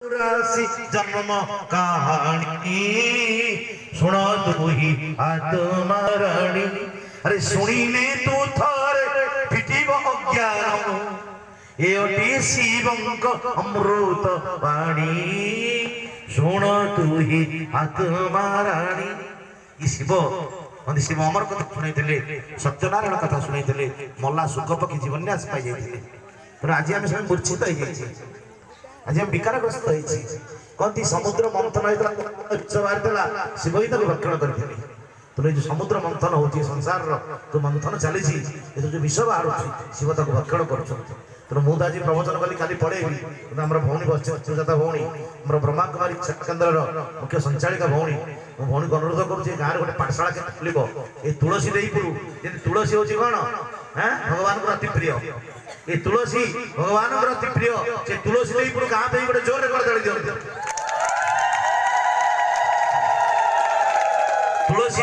राशि जन्म कहानी सुन तू ही आत्मरणी। अरे सुनी तू थारे फिटिब अज्ञान एटी शिवंक अमृत वाणी सुन तू ही आत्मरणी। शिव शिव अमर कथा शुणी सत्यनारायण कथा शुणी मल्ला सुख पक्षी जीवन्यास पाई जाते। आज आम सब मूर्छित हो आज हम विकारग्रस्त कहती समुद्र मंथन होता शिव ही भक्षण करते। जो समुद्र मंथन हो संसार जो मंथन चली जो विष बाहर शिव तक भक्षण कर। मुझे आज प्रवचन कली खाली पढ़ेबी आम भौणी बसुजाता भौणी आम ब्रह्मा कुमारी केन्द्र मुख्य संचालिका भौणी मो भौणी को अनुरोध करुँचे गाँव में गोटे पाठशाला के खोल ये तुलसी देपुर तुलसी हूँ कौन भगवान को अति प्रिय ये तुलसी भगवान अति प्रिय से तुलसी देपुर गाँव गोटे जोर कर तुलसी